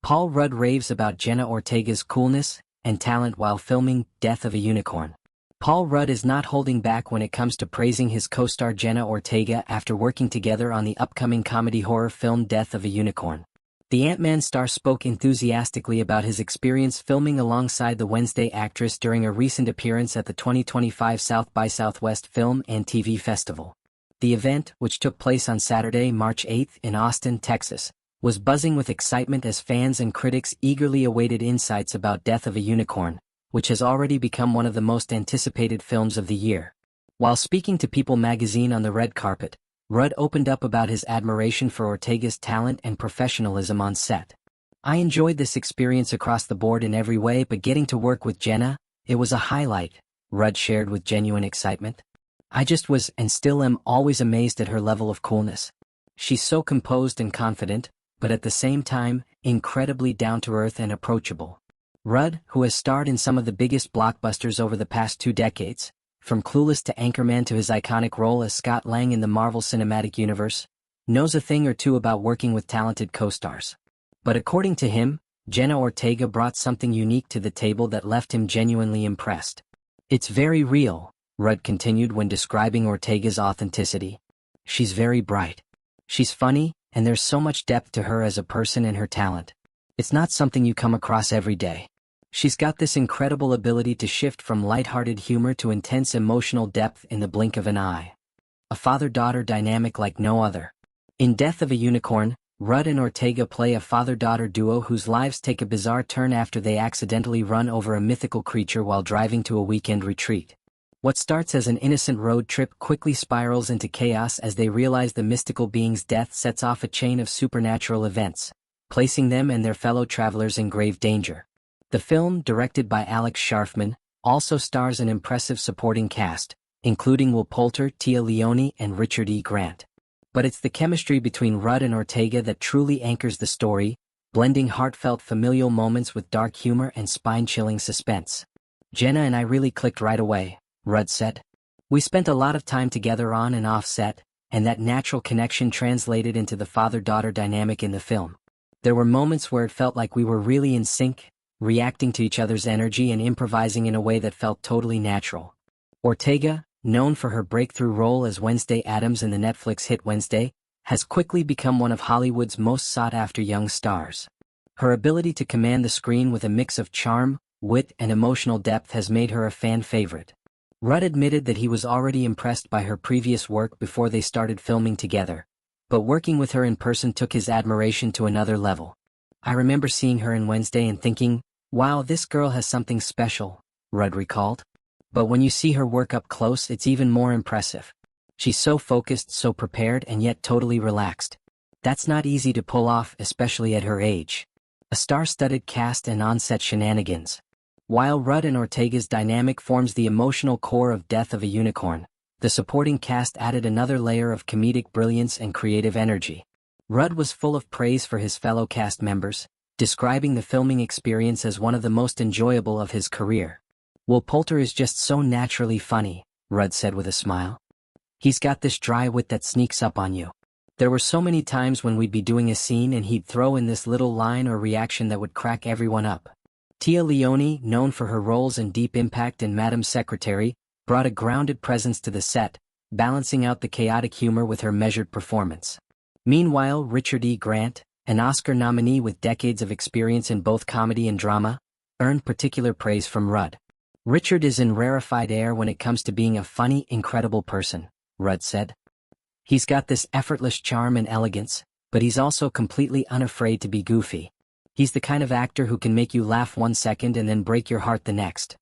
Paul Rudd raves about Jenna Ortega's coolness and talent while filming Death of a Unicorn. Paul Rudd is not holding back when it comes to praising his co-star Jenna Ortega after working together on the upcoming comedy horror film Death of a Unicorn. The Ant-Man star spoke enthusiastically about his experience filming alongside the Wednesday actress during a recent appearance at the 2025 South by Southwest Film and TV Festival. The event, which took place on Saturday, March 8 in Austin, Texas, was buzzing with excitement as fans and critics eagerly awaited insights about Death of a Unicorn, which has already become one of the most anticipated films of the year. While speaking to People magazine on the red carpet, Rudd opened up about his admiration for Ortega's talent and professionalism on set. "I enjoyed this experience across the board in every way, but getting to work with Jenna, it was a highlight," Rudd shared with genuine excitement. "I just was and still am always amazed at her level of coolness. She's so composed and confident, but at the same time, incredibly down-to-earth and approachable." Rudd, who has starred in some of the biggest blockbusters over the past 2 decades, from Clueless to Anchorman to his iconic role as Scott Lang in the Marvel Cinematic Universe, knows a thing or two about working with talented co-stars. But according to him, Jenna Ortega brought something unique to the table that left him genuinely impressed. "It's very real," Rudd continued when describing Ortega's authenticity. "She's very bright. She's funny, and there's so much depth to her as a person and her talent. It's not something you come across every day. She's got this incredible ability to shift from lighthearted humor to intense emotional depth in the blink of an eye. A father-daughter dynamic like no other." In Death of a Unicorn, Rudd and Ortega play a father-daughter duo whose lives take a bizarre turn after they accidentally run over a mythical creature while driving to a weekend retreat. What starts as an innocent road trip quickly spirals into chaos as they realize the mystical being's death sets off a chain of supernatural events, placing them and their fellow travelers in grave danger. The film, directed by Alex Sharfman, also stars an impressive supporting cast, including Will Poulter, Téa Leoni, and Richard E. Grant. But it's the chemistry between Rudd and Ortega that truly anchors the story, blending heartfelt familial moments with dark humor and spine-chilling suspense. "Jenna and I really clicked right away," Rudd said. "We spent a lot of time together on and off set, and that natural connection translated into the father-daughter dynamic in the film. There were moments where it felt like we were really in sync, reacting to each other's energy and improvising in a way that felt totally natural." Ortega, known for her breakthrough role as Wednesday Addams in the Netflix hit Wednesday, has quickly become one of Hollywood's most sought-after young stars. Her ability to command the screen with a mix of charm, wit, and emotional depth has made her a fan favorite. Rudd admitted that he was already impressed by her previous work before they started filming together, but working with her in person took his admiration to another level. "I remember seeing her in Wednesday and thinking, wow, this girl has something special," Rudd recalled. "But when you see her work up close, it's even more impressive. She's so focused, so prepared, and yet totally relaxed. That's not easy to pull off, especially at her age." A star-studded cast and on-set shenanigans. While Rudd and Ortega's dynamic forms the emotional core of Death of a Unicorn, the supporting cast added another layer of comedic brilliance and creative energy. Rudd was full of praise for his fellow cast members, describing the filming experience as one of the most enjoyable of his career. "Will Poulter is just so naturally funny," Rudd said with a smile. "He's got this dry wit that sneaks up on you. There were so many times when we'd be doing a scene and he'd throw in this little line or reaction that would crack everyone up." Téa Leoni, known for her roles in Deep Impact and Madam's Secretary, brought a grounded presence to the set, balancing out the chaotic humor with her measured performance. Meanwhile, Richard E. Grant, an Oscar nominee with decades of experience in both comedy and drama, earned particular praise from Rudd. "Richard is in rarefied air when it comes to being a funny, incredible person," Rudd said. "He's got this effortless charm and elegance, but he's also completely unafraid to be goofy. He's the kind of actor who can make you laugh one second and then break your heart the next."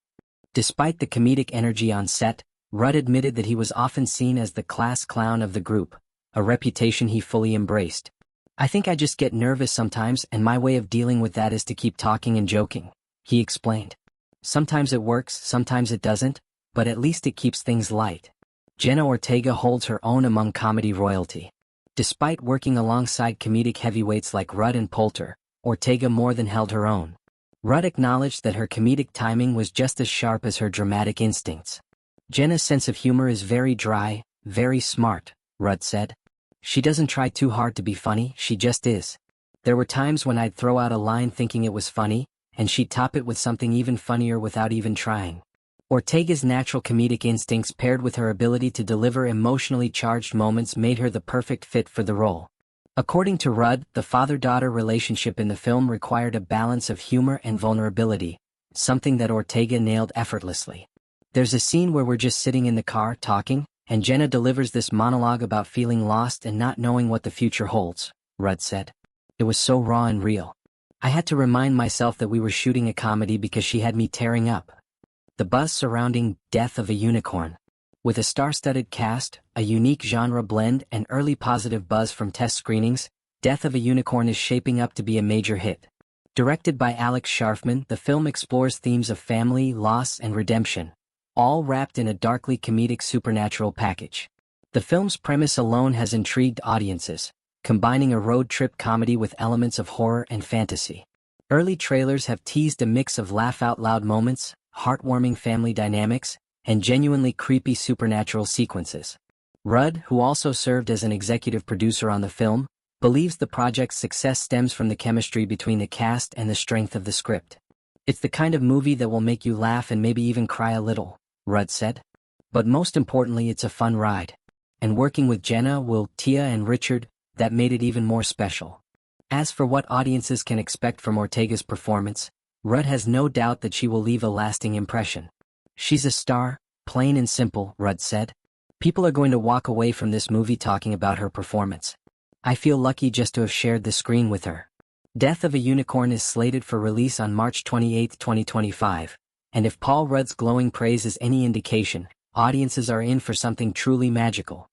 Despite the comedic energy on set, Rudd admitted that he was often seen as the class clown of the group, a reputation he fully embraced. "I think I just get nervous sometimes, and my way of dealing with that is to keep talking and joking," he explained. "Sometimes it works, sometimes it doesn't, but at least it keeps things light." Jenna Ortega holds her own among comedy royalty. Despite working alongside comedic heavyweights like Rudd and Poulter, Ortega more than held her own. Rudd acknowledged that her comedic timing was just as sharp as her dramatic instincts. "Jenna's sense of humor is very dry, very smart," Rudd said. "She doesn't try too hard to be funny, she just is. There were times when I'd throw out a line thinking it was funny, and she'd top it with something even funnier without even trying. Ortega's natural comedic instincts paired with her ability to deliver emotionally charged moments made her the perfect fit for the role. According to Rudd, the father-daughter relationship in the film required a balance of humor and vulnerability, something that Ortega nailed effortlessly. There's a scene where we're just sitting in the car talking, and Jenna delivers this monologue about feeling lost and not knowing what the future holds, Rudd said. It was so raw and real. I had to remind myself that we were shooting a comedy because she had me tearing up. The buzz surrounding Death of a Unicorn. With a star-studded cast, a unique genre blend, and early positive buzz from test screenings, Death of a Unicorn is shaping up to be a major hit. Directed by Alex Sharfman, the film explores themes of family, loss, and redemption, all wrapped in a darkly comedic supernatural package. The film's premise alone has intrigued audiences, combining a road trip comedy with elements of horror and fantasy. Early trailers have teased a mix of laugh-out-loud moments, heartwarming family dynamics, and genuinely creepy supernatural sequences. Rudd, who also served as an executive producer on the film, believes the project's success stems from the chemistry between the cast and the strength of the script. It's the kind of movie that will make you laugh and maybe even cry a little, Rudd said. But most importantly, it's a fun ride. And working with Jenna, Will, Téa, and Richard, that made it even more special. As for what audiences can expect from Ortega's performance, Rudd has no doubt that she will leave a lasting impression. She's a star, plain and simple, Rudd said. People are going to walk away from this movie talking about her performance. I feel lucky just to have shared the screen with her. Death of a Unicorn is slated for release on March 28, 2025, and if Paul Rudd's glowing praise is any indication, audiences are in for something truly magical.